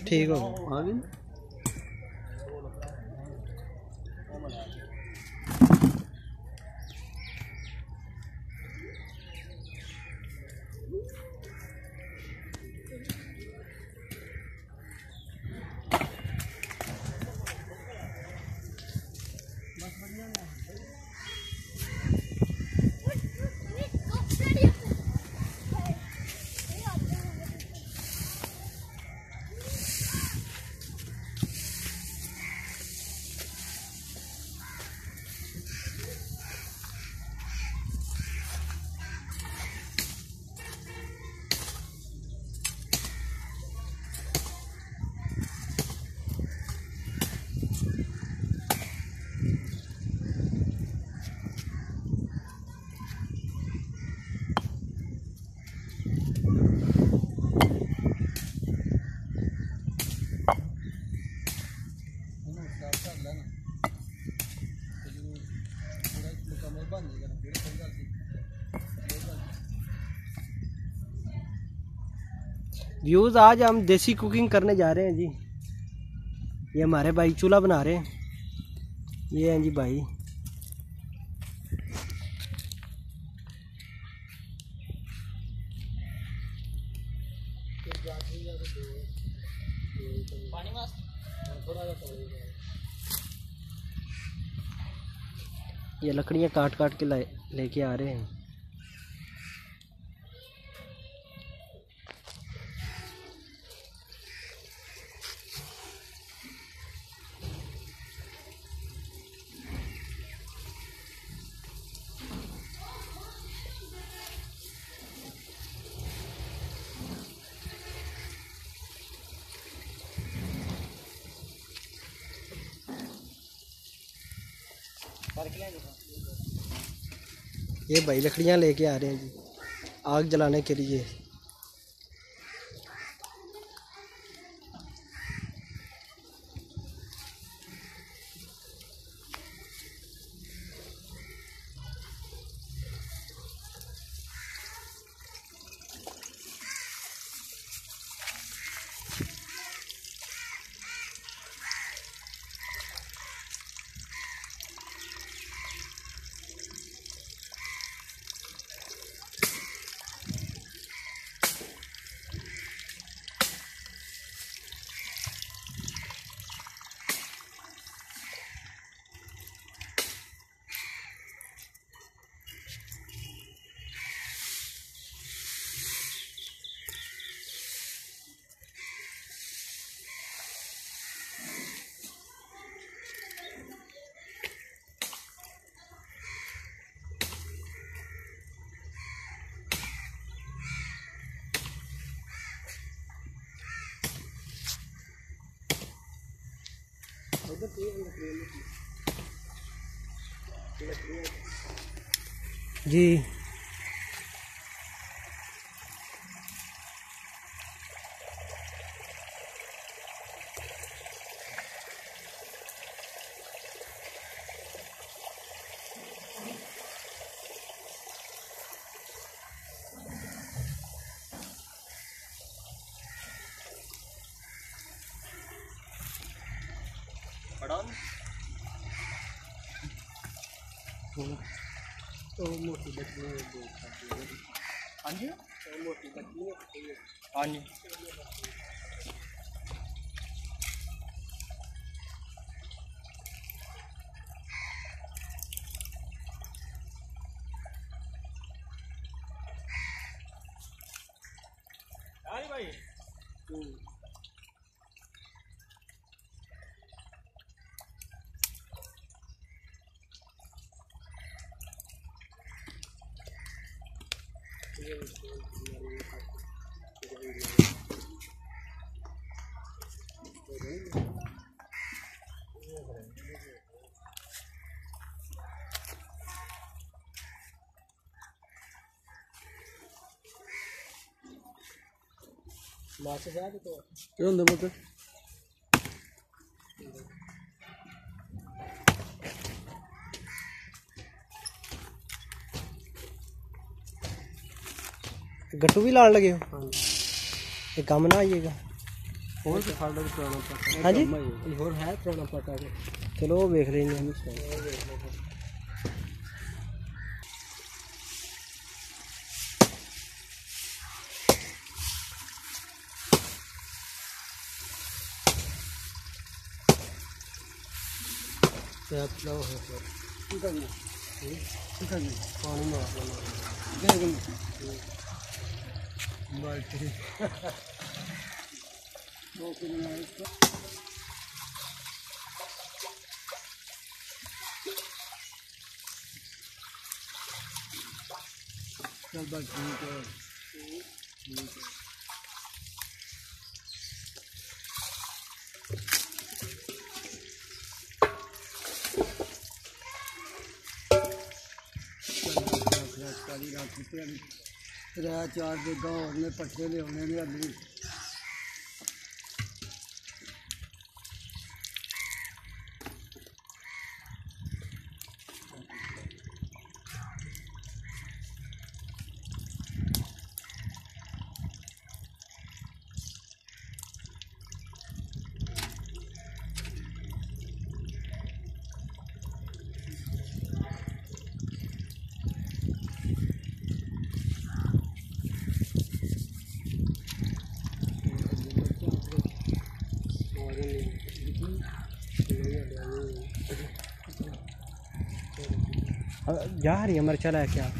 ठीक हो व्यूज। आज हम देसी कुकिंग करने जा रहे हैं जी। ये हमारे भाई चूल्हा बना रहे हैं। ये हैं जी भाई। ये लकड़ियाँ काट काट के लेके आ रहे हैं। ये भाई लकड़ियाँ लेके आ रहे हैं जी आग जलाने के लिए। जी मोटी बच्ची हाँ जी मोटी बच्ची हाँ जी भाई गट्टू भी लाने लगे हो ये काम ना आइएगा। ਹੋਰ ਤੇ ਸਾਡਾ ਵੀ ਪੁਰਾਣਾ ਪਤਾ। ਹਾਂਜੀ ਹੋਰ ਹੈ ਪੁਰਾਣਾ ਪਤਾ। ਚਲੋ ਉਹ ਵੇਖ ਲੈਂਦੇ ਹਾਂ। ठीक है ठीक है पानी में चल बस ठीक है ठीक है। त्रै चार बेगा होने पट्ठे लिया ने अली जा रही है मिर्चा लैके आप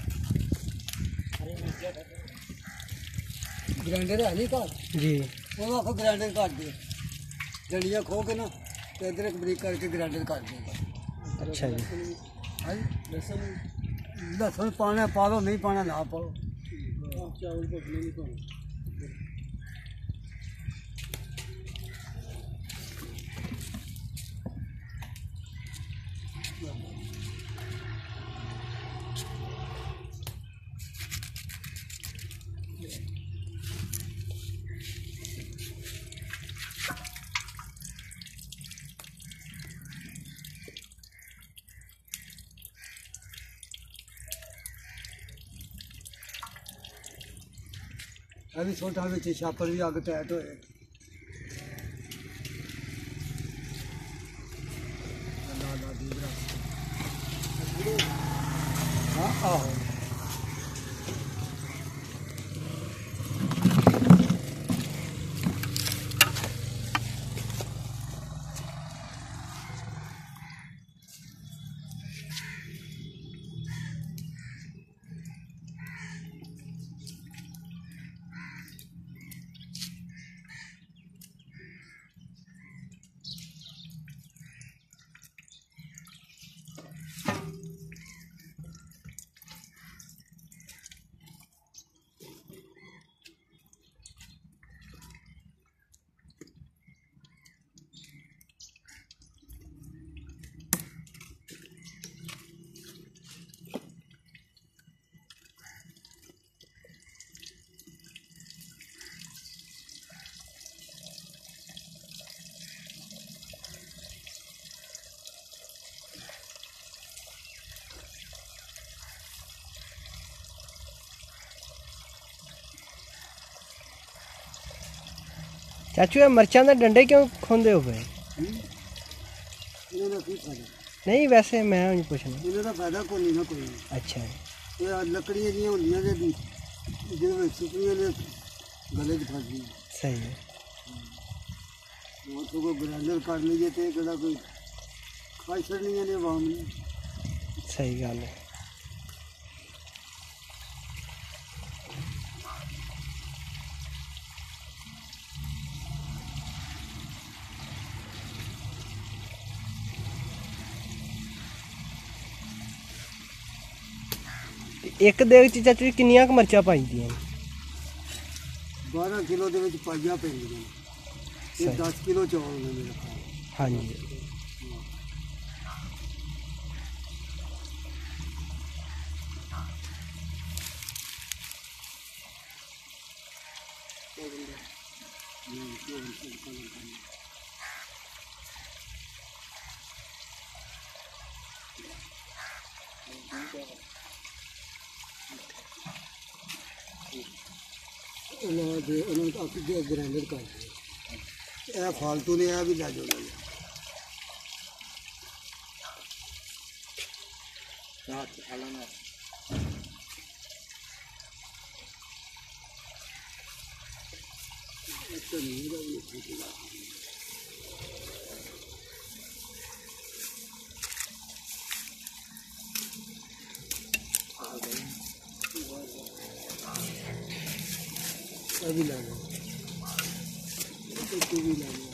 ग्राइंडर है नहीं घर जी वो आखो ग्राइंडर कर दे डंडियाँ खो के ना तो इधर बरीक करके ग्राइंडर कर देगा। अच्छा जी हाँ लहसुन पाना पा लो नहीं पाना ना पाओ चावल को नहीं पाना। अभी छोटा बच्चे छापर भी आगे टाइट होए हाँ आहो चाचू ये मिर्चा के डंडे क्यों खोंदे हो पे? नहीं वैसे मैं नहीं पूछना इनका फायदा कोई नहीं ना कोई। अच्छा ये लकड़ियाँ जी होंदियां जे जिहदे सुपड़ियां ने गले च फसदी सही है वो तो को ग्राइंडर कर लीजिए तो केड़ा कोई खाई छड़नी ने आवाम ने। सही गल है एक देग च चाचू किन्नियां क मिर्चां पाई दियां 12 किलो दे विच पाइयां पैंदियां 10 किलो चौल ने मेरे ख्याल। हाँ जी उन्होंने ग्राइंडर कर दिया। ਇਹ ਫਾਲਤੂ ਨੇ ਇਹ ਵੀ ਲੈ ਜਾਓ ਰਾਤ ਖਾਲਾ ਨਾ ਇੱਥੇ ਨਹੀਂ ਰਹੀ अभी लाना तो भी लाना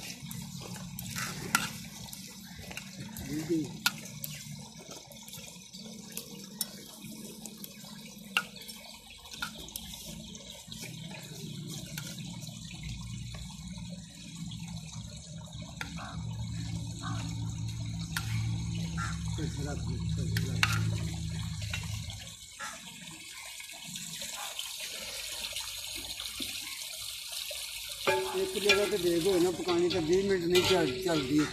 एक जगह तो देखो ना पकाने तो 20 मिनट नहीं चलती है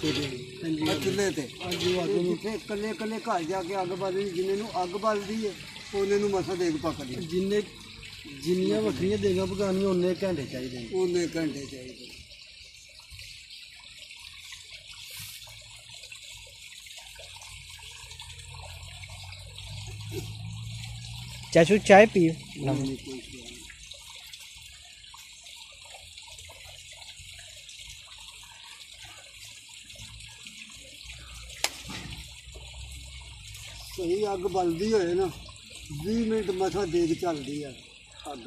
चूल्हे से कले कले घर जाके अग बालनी जिन्हें अग बालती है उन्हें मसा देग पकड़ी जिन्हें जिन्नियां वक्रियां देगां पकानियां उन्ने घंटे चाहिए उन्ने घंटे चाहिए चाचू चाय पियो सही अग बलदी होए ना 20 मिनट मसा देग चलती है अग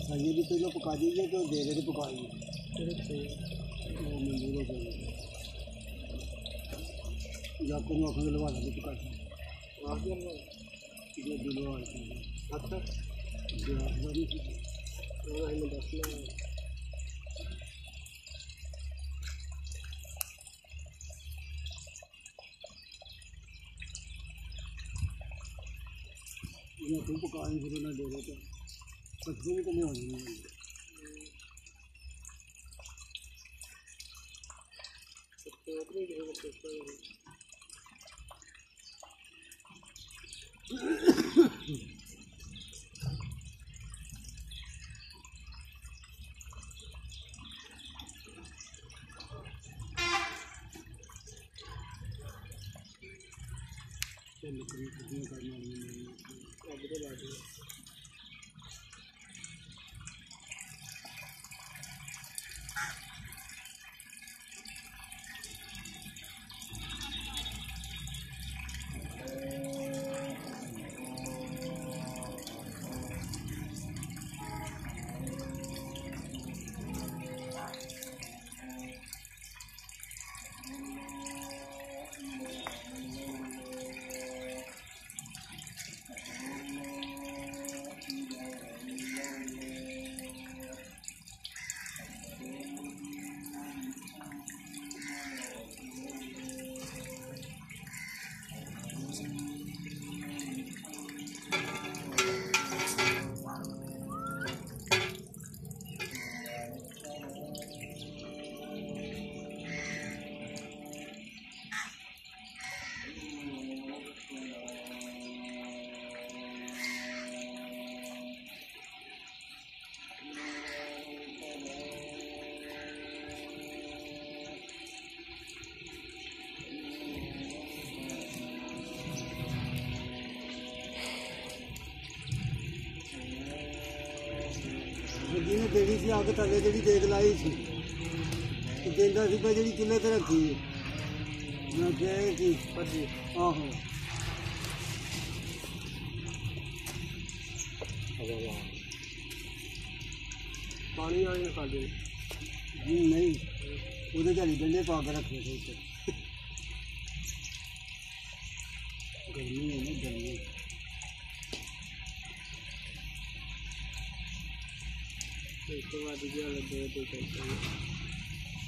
खाइए भी पहले पका दीजिए तो दे दे पकाइए आपको आखों लवा देंगे पका तुम पकाएं फिर ना दे रहे तो पत्थर भी तो नहीं होनी ਜਿਹਨੇ ਦੇਣੀ ਸੀ ਅੱਗ ਥੱਲੇ ਜਿਹੜੀ ਦੇਗ ਲਾਈ ਸੀ ਤੇ ਕਹਿੰਦਾ ਸੀ ਭਾਈ ਜਿਹੜੀ ਚੁੱਲ੍ਹੇ ਤੇ ਰੱਖੀ ਹੈ ਮੈਂ ਕਿਹਾ ਕਿ ਭੱਜੀ ਆਹੋ ਪਾਣੀ ਵਾਲੀ ਨਾ ਕਰਦੇ ਜੀ ਨਹੀਂ ਉਹਦੇ ਝਾੜੀ ਡੰਡੇ ਪਾ ਕੇ ਰੱਖੇ ਸੀ ਉੱਤੇ ਗਰਮੀ ਹੈ ਨਾ ਗਰਮੀ ਇਸ ਤੋਂ ਬਾਅਦ ਜਿਹੜਾ ਲੱਗੇ ਤੇ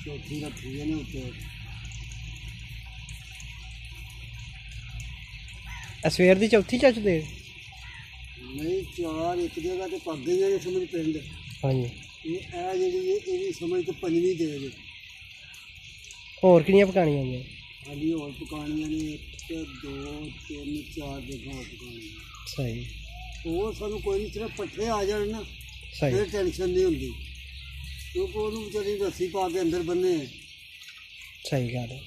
ਚੌਥੀ ਰੱਖੀ ਹੈ ਨਾ ਉੱਤੇ ਸਵੇਰ ਦੀ ਚੌਥੀ ਚੱਜ ਦੇ ਨਹੀਂ ਚਾਰ ਇੱਕ ਜਗ੍ਹਾ ਤੇ ਪੱਕ ਗਈਆਂ ਨੇ ਸਮਝ ਪਿੰਡ। ਹਾਂਜੀ ਇਹ ਜਿਹੜੀ ਇਹਦੀ ਸਮਝ ਤੇ ਪੰਜਵੀਂ ਦੇ ਜੇ। ਹੋਰ ਕਿੰਨੀਆਂ ਪਕਾਣੀਆਂ ਨੇ? ਹਾਂਜੀ ਹੋਰ ਪਕਾਣੀਆਂ ਨੇ 1 2 3 4 ਜਗ੍ਹਾ ਹੋਰ ਪਕਾਣੀਆਂ। ਸਹੀ। ਉਹ ਸਾਨੂੰ ਕੋਈ ਨਹੀਂ, ਸਿਰਫ ਪੱਠੇ ਆ ਜਾਣ ਨਾ ਸਹੀ, ਫਿਰ ਟੈਨਸ਼ਨ ਨਹੀਂ ਹੁੰਦੀ, ਕਿਉਂਕਿ ਉਹਨੂੰ ਵਿਚਾਰੀ ਰੱਸੀ ਪਾ ਕੇ ਅੰਦਰ ਬੰਨੇ। ਸਹੀ ਗੱਲ ਹੈ।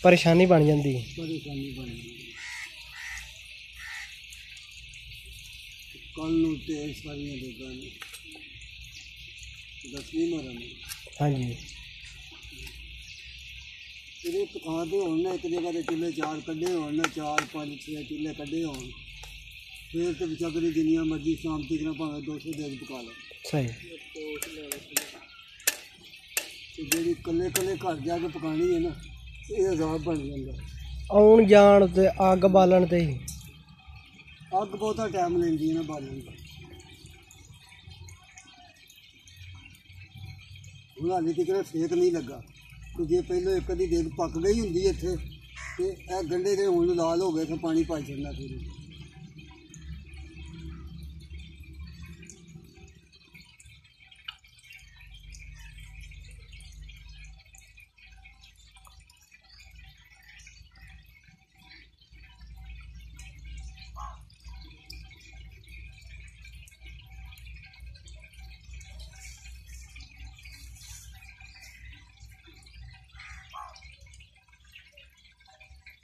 ਪਰੇਸ਼ਾਨੀ ਬਣ ਜਾਂਦੀ। ਪਰੇਸ਼ਾਨੀ ਬਣ ਜਾਂਦੀ। ਕੱਲ ਨੂੰ ਤੇ ਸਾਰੀਆਂ ਦੇਗਾ ਨੇ 10ਵੀਂ ਮਰਨ। ਹਾਂਜੀ ਇਹਦੇ ਪਕਾ ਦੇ ਹੋਣ ਨਾ, ਇੱਕ ਜਗ੍ਹਾ ਦੇ ਚੁੱਲ੍ਹੇ 4 ਕੱਢੇ ਹੋਣ ਨਾ, 4 5 6 ਚੁੱਲ੍ਹੇ ਕੱਢੇ ਹੋਣ, ਫਿਰ ਤੇ ਵਿਚਾਰੀ ਜਿੰਨੀਆਂ ਮਰਜ਼ੀ ਸ਼ਾਮ ਤੱਕ ਨਾ ਭਾਵੇਂ 200 ਦਿਨ ਪਕਾ ਲਓ। ਸਹੀ। ਜਿਹੜੀ ਇਕੱਲੇ ਘਰ ਜਾ ਕੇ ਪਕਾਣੀ ਹੈ ਨਾ, ਇਹ ਅਜ਼ਾਬ ਬਣ ਜਾਂਦਾ। ਆਉਣ ਜਾਣ ਤੇ ਅੱਗ ਬਾਲਣ ਤੇ ਹੀ ਅੱਗ ਬਹੁਤਾ ਟਾਈਮ ਲੈਂਦੀ ਹੈ ਨਾ ਬਾਲਣ ਦਾ। ਹੁਣ ਹਾਲੇ ਤੱਕ ਸੇਕ ਨਹੀਂ ਲੱਗਾ, ਕਿ ਜੇ ਪਹਿਲਾਂ ਇੱਕ ਅੱਧੀ ਦੇਗ ਪੱਕ ਗਈ ਹੁੰਦੀ ਇੱਥੇ ਤੇ ਇਹ ਗੰਢੇ ਦੇ ਹੁਣ ਲਾਲ ਹੋ ਗਏ, ਫਿਰ ਪਾਣੀ ਪਾਈ ਛੱਡਣਾ ਫਿਰ।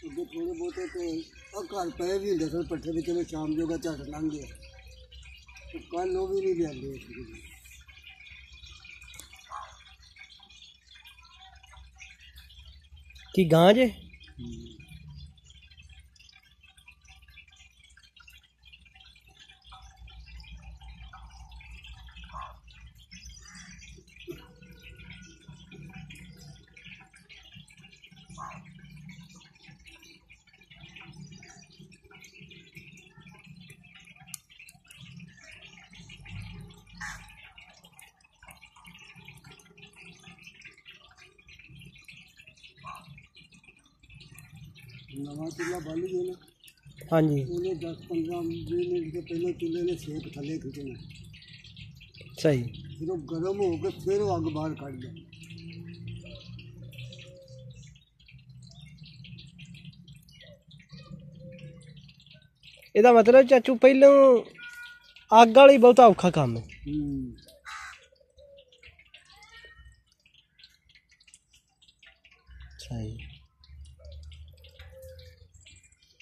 ਅੱਗੇ ਥੋੜ੍ਹੇ ਬਹੁਤੇ ਤਾਂ ਘਰ ਪਏ ਵੀ ਹੁੰਦੇ ਸਨ ਪੱਠੇ ਵੀ, ਚਲੋ ਸ਼ਾਮ ਜੋਗਾ ਝੱਟ ਲੰਘ ਗਿਆ। ਕੱਲ ਉਹ ਵੀ ਨਹੀਂ ਲਿਆਂਦੇ। ਕੀ ਗਾਂ ਜੇ? ਨਵਾਂ ਚੁੱਲ੍ਹਾ ਬੰਨ ਗਏ ਨਾ। ਹਾਂਜੀ ਉਹਨੇ 10 15 20 ਮਿੰਟ ਤੋਂ ਪਹਿਲਾਂ ਚੁੱਲ੍ਹੇ ਨੇ ਸੇਕ ਥੱਲੇ ਖਿੱਚਣਾ। ਸਹੀ। ਫਿਰ ਉਹ ਗਰਮ ਹੋ ਕੇ ਫਿਰ ਉਹ ਅੱਗ ਬਾਹਰ ਕੱਢਦਾ। ਇਹਦਾ ਮਤਲਬ ਚਾਚੂ ਪਹਿਲਾਂ ਅੱਗ ਵਾਲੀ ਬਹੁਤਾ ਔਖਾ ਕੰਮ ਹੈ। ਸਹੀ।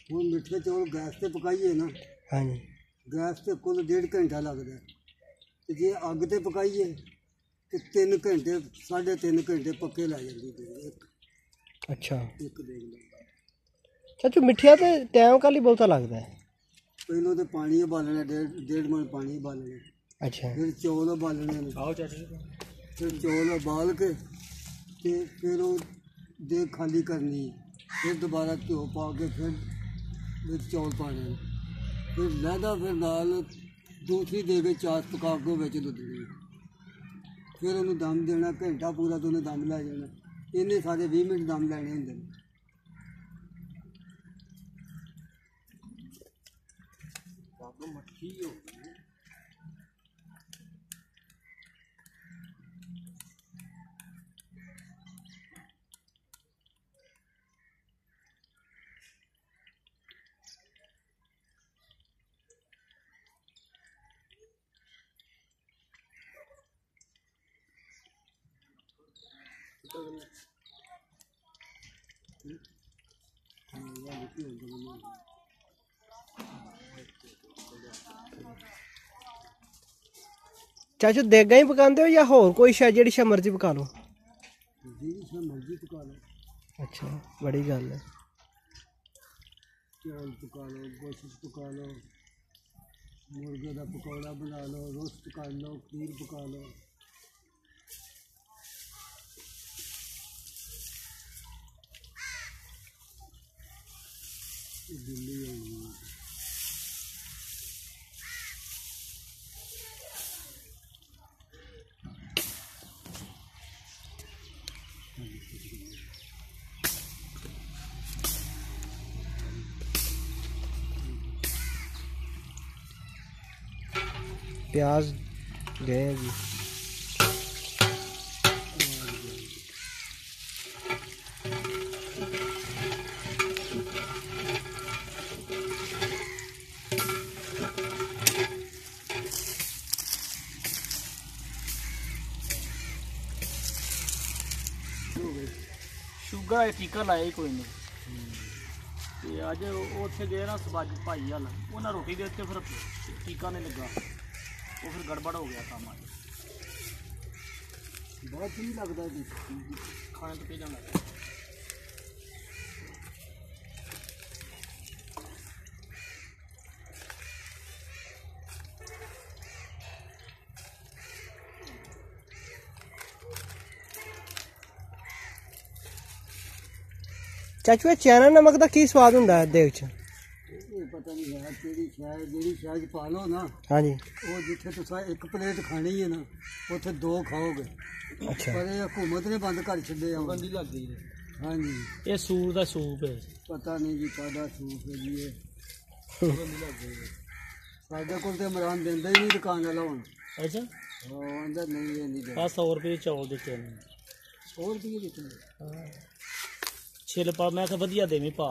ਹੁਣ ਮਿੱਠੇ ਚੌਲ ਗੈਸ 'ਤੇ ਪਕਾਈਏ ਨਾ, ਹਾਂਜੀ ਗੈਸ 'ਤੇ ਕੁੱਲ 1.5 ਘੰਟਾ ਲੱਗਦਾ, ਅਤੇ ਜੇ ਅੱਗ 'ਤੇ ਪਕਾਈਏ ਤਾਂ 3 ਘੰਟੇ 3.5 ਘੰਟੇ ਪੱਕੇ ਲੈ ਜਾਂਦੀ। ਅੱਛਾ। ਇੱਕ ਦੇਖ ਲਓ ਚਾਚੂ ਮਿੱਠਿਆ ਤੇ ਟਾਈਮ ਕਾਲੀ ਬਹੁਤਾ ਲੱਗਦਾ ਹੈ? ਪਹਿਲਾਂ ਤਾਂ ਪਾਣੀ ਉਬਾਲਣਾ, 1.5 ਮਣ ਪਾਣੀ ਉਬਾਲਣਾ। ਅੱਛਾ। ਫਿਰ ਚੌਲ ਉਬਾਲਣੇ ਨੇ। ਆਓ ਚਾਚੂ। ਫਿਰ ਚੌਲ ਉਬਾਲ ਕੇ ਅਤੇ ਫਿਰ ਉਹ ਦੇਗ ਖਾਲੀ ਕਰਨੀ, ਫਿਰ ਦੁਬਾਰਾ ਘਿਓ ਪਾ ਕੇ ਫਿਰ ਵਿੱਚ ਚੌਲ ਪਾਣੇ, ਫਿਰ ਲਹਿਦਾ, ਫਿਰ ਨਾਲ ਦੂਸਰੀ ਦੇ ਕੇ ਚਾਸ ਪਕਾ ਕੇ ਵਿੱਚ ਦੁੱਧਣੀ, ਫਿਰ ਉਹਨੂੰ ਦਮ ਦੇਣਾ ਘੰਟਾ ਪੂਰਾ, ਤਾਂ ਉਹਨੇ ਦਮ ਲੈ ਜਾਣਾ। ਇਹਨੇ ਸਾਰੇ 20 ਮਿੰਟ ਦਮ ਲੈਣੇ ਹੁੰਦੇ ਨੇ। ਮੱਠੀ ਹੋ ਗਈ। ਚਾਚੂ ਦੇਗਾ ਹੀ ਪਕਾਉਂਦੇ ਹੋ ਜਾਂ ਹੋਰ ਕੋਈ ਸ਼ਾਇਦ ਜਿਹੜੀ ਸ਼ਾ ਮਰਜ਼ੀ ਪਕਾ ਲਓ? ਜਿਹੜੀ ਸ਼ਾ ਮਰਜ਼ੀ ਪਕਾ ਲਓ। ਅੱਛਾ, ਬੜੀ ਗੱਲ ਹੈ। ਚੌਲ ਪਕਾ ਲਓ, ਗੋਸ਼ਤ ਪਕਾ ਲਓ, ਮੁਰਗੇ ਦਾ ਪਕੌੜਾ ਬਣਾ ਲਓ, ਰੋਸਟ ਕਰ ਲਓ, ਖੀਰ ਪਕਾ ਲਓ। ਦਿੱਲੀ ਆਈ प्याज गए जी। शुगर है टीका लाया ही कोई नहीं। ਤੇ ਅੱਜ ਉੱਥੇ ਗਏ ਨਾ ਸਬਾਜ ਭਾਈ ਹਲ ਉਹਨਾਂ ਰੋਟੀ ਦੇ ਦਿੱਤੇ, ਫਿਰ ਟੀਕਾ ਨਹੀਂ ਲੱਗਾ, ਉਹ ਫਿਰ ਗੜਬੜ ਹੋ ਗਿਆ ਕੰਮ। ਅੱਜ ਬਹੁਤ ਨਹੀਂ ਲੱਗਦਾ ਜੀ ਖਾਣੇ ਤੋਂ ਕੀ ਜਾਂਦਾ। ਚਾਚੂ ਇਹ ਚੈਨਾ ਨਮਕ ਦਾ ਕੀ ਸਵਾਦ ਹੁੰਦਾ ਹੈ ਦੇਗ ਚ? ਇਹ ਪਤਾ ਨਹੀਂ ਹੈ ਕਿਹੜੀ ਸ਼ਾਇਦ ਜਿਹੜੀ ਸ਼ਾਇਦ ਪਾ ਲਓ ਨਾ। ਹਾਂਜੀ। ਉਹ ਜਿੱਥੇ ਤੁਸੀਂ ਇੱਕ ਪਲੇਟ ਖਾਣੀ ਹੈ ਨਾ ਉੱਥੇ ਦੋ ਖਾਓਗੇ। ਅੱਛਾ। ਪਰ ਇਹ ਹਕੂਮਤ ਨੇ ਬੰਦ ਕਰ ਛੱਡੇ ਆ। ਬੰਦੀ ਲੱਗ ਗਈ ਹੈ। ਹਾਂਜੀ। ਇਹ ਸੂਰ ਦਾ ਸੂਪ ਹੈ। ਪਤਾ ਨਹੀਂ ਜੀ ਕਾਹਦਾ ਸੂਪ ਹੈ ਜੀ ਇਹ। ਬੰਦੀ ਲੱਗ ਗਈ ਹੈ। ਸਾਡੇ ਕੋਲ ਤੇ ਇਮਰਾਨ ਦਿੰਦਾ ਹੀ ਨਹੀਂ ਦੁਕਾਨ ਵਾਲਾ ਹੁਣ। ਅੱਛਾ। ਹਾਂ ਅੰਦਰ ਨਹੀਂ ਇਹ ਨਹੀਂ ਆ 100 ਰੁਪਏ ਚੌਲ ਦਿੱਤੇ ਨੇ। 100 ਰੁਪਏ ਦਿੱਤੇ। ਹਾਂ ਛਿਲ ਪਾ, ਮੈਂ ਕਿਹਾ ਵਧੀਆ ਦੇਵੀਂ ਪਾ।